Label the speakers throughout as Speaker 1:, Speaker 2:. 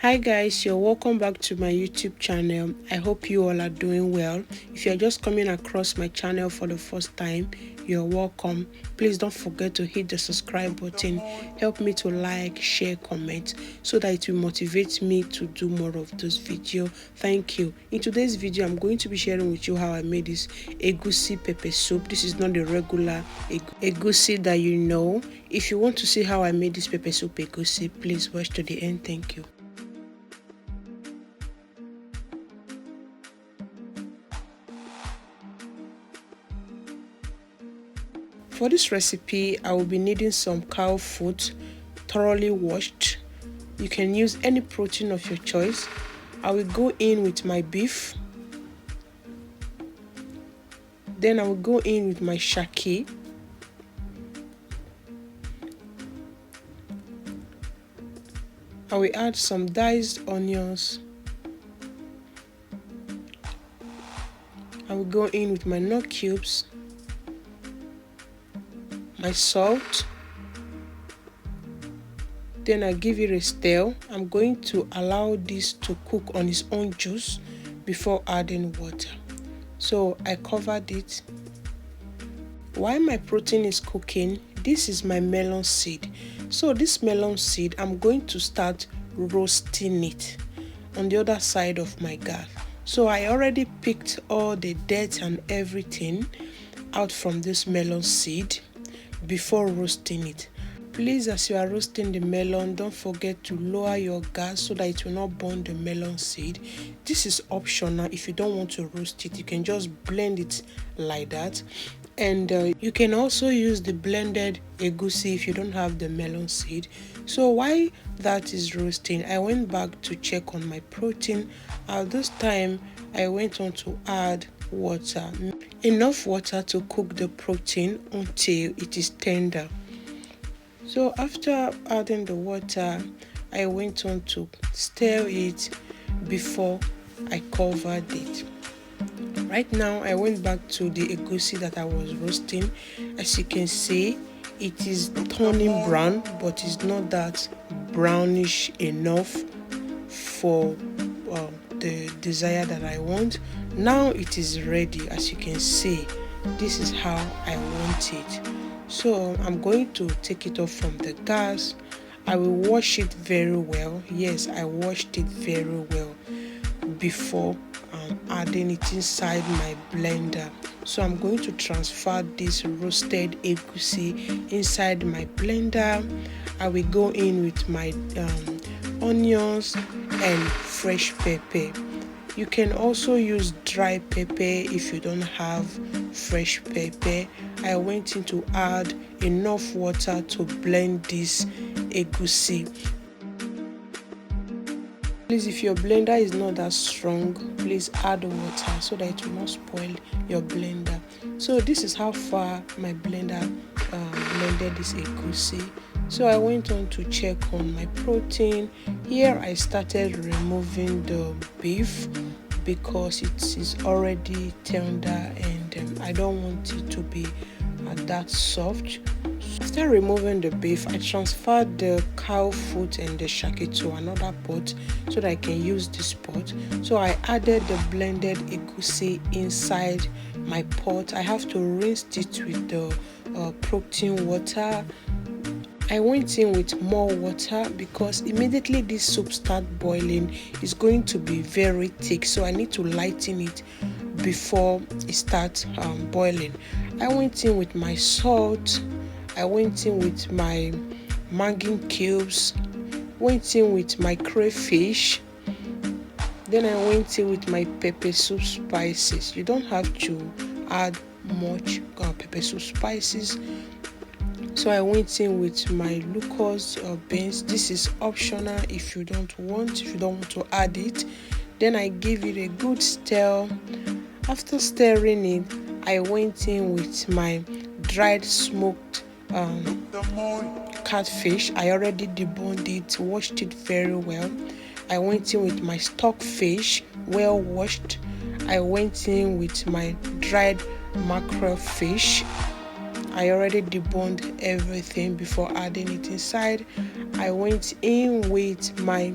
Speaker 1: Hi guys, you're welcome back to my YouTube channel. I hope you all are doing well. If you're just coming across my channel for the first time, you're welcome. Please don't forget to hit the subscribe button. Help me to like, share, comment so that it will motivate me to do more of this video. Thank you. In today's video, I'm going to be sharing with you how I made this egusi pepper soup. This is not the regular egusi that you know. If you want to see how I made this pepper soup egusi, please watch to the end. Thank you. For this recipe, I will be needing some cow foot thoroughly washed. You can use any protein of your choice. I will go in with my beef. Then I will go in with my shaki. I will add some diced onions. I will go in with my nut cubes, my salt, then I give it a stir. I'm going to allow this to cook on its own juice before adding water. So I covered it. While my protein is cooking, this is my melon seed. So this melon seed, I'm going to start roasting it on the other side of my gas. So I already picked all the dirt and everything out from this melon seed before roasting it. Please, as you are roasting the melon, don't forget to lower your gas so that it will not burn the melon seed. This is optional. If you don't want to roast it, you can just blend it like that. And you can also use the blended egusi if you don't have the melon seed. So while that is roasting, I went back to check on my protein. At this time, I went on to add water, enough water to cook the protein until it is tender. So after adding the water, I went on to stir it before I covered it. Right now, I went back to the egusi that I was roasting. As you can see, it is turning brown, but it's not that brownish enough for the desire that I want. Now it is ready. As you can see, this is how I want it. So I'm going to take it off from the gas. I will wash it very well. Yes, I washed it very well before adding it inside my blender. So I'm going to transfer this roasted egusi inside my blender. I will go in with my onions and fresh pepper. You can also use dry pepper if you don't have fresh pepper. I went in to add enough water to blend this egusi. Please, if your blender is not that strong, please add water so that it will not spoil your blender. So this is how far my blender blended this egusi. So I went on to check on my protein. Here I started removing the beef because it is already tender and I don't want it to be that soft. After removing the beef, I transferred the cow foot and the shaki to another pot so that I can use this pot. So I added the blended egusi inside my pot. I have to rinse it with the protein water. I went in with more water because immediately this soup starts boiling, it's going to be very thick. So I need to lighten it before it starts boiling. I went in with my salt. I went in with my mango cubes. Went in with my crayfish. Then I went in with my pepper soup spices. You don't have to add much pepper soup spices. So I went in with my locust beans. This is optional if you don't want to add it. Then I give it a good stir. After stirring it, I went in with my dried smoked catfish. I already deboned it, washed it very well. I went in with my stockfish, well washed. I went in with my dried mackerel fish. I already deboned everything before adding it inside. I went in with my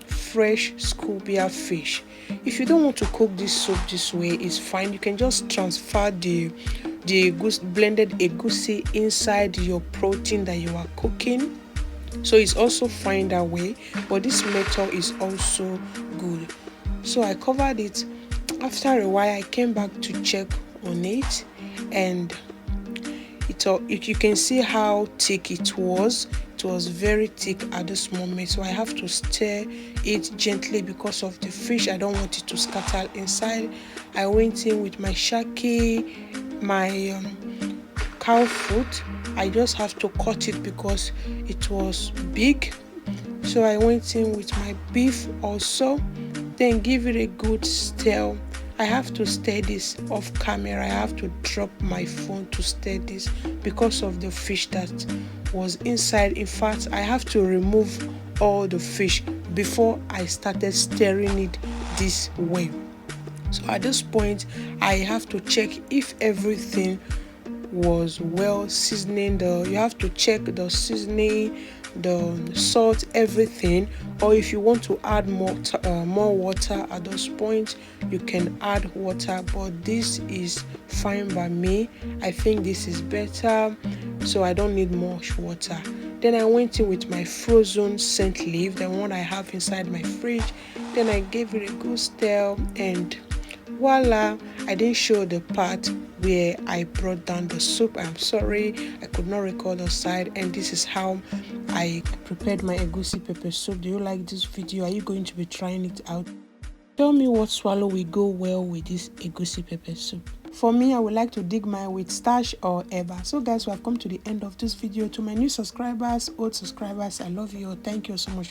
Speaker 1: fresh scuba fish. If you don't want to cook this soup this way, it's fine. You can just transfer the blended egusi inside your protein that you are cooking, so it's also fine that way, but this method is also good. So I covered it. After a while, I came back to check on it, and you can see how thick it was. It was very thick at this moment, so I have to stir it gently because of the fish. I don't want it to scatter inside. I went in with my shaki, my cow foot. I just have to cut it because it was big. So I went in with my beef also, then give it a good stir. I have to stir this off camera. I have to drop my phone to stir this because of the fish that was inside. In fact, I have to remove all the fish before I started stirring it this way. So at this point, I have to check if everything was well seasoning. You have to check the seasoning, the salt, everything. Or if you want to add more water at this point, you can add water, but this is fine by me. I think this is better, so I don't need much water. Then I went in with my frozen scent leaf, the one I have inside my fridge. Then I gave it a good stir, and voila. I didn't show the part where I brought down the soup. I'm sorry, I could not record the side. And this is how I prepared my egusi pepper soup. Do you like this video? Are you going to be trying it out? Tell me what swallow will go well with this egusi pepper soup. For me, I would like to dig mine with starch or eba. So guys, we have come to the end of this video. To my new subscribers, old subscribers, I love you. Thank you so much.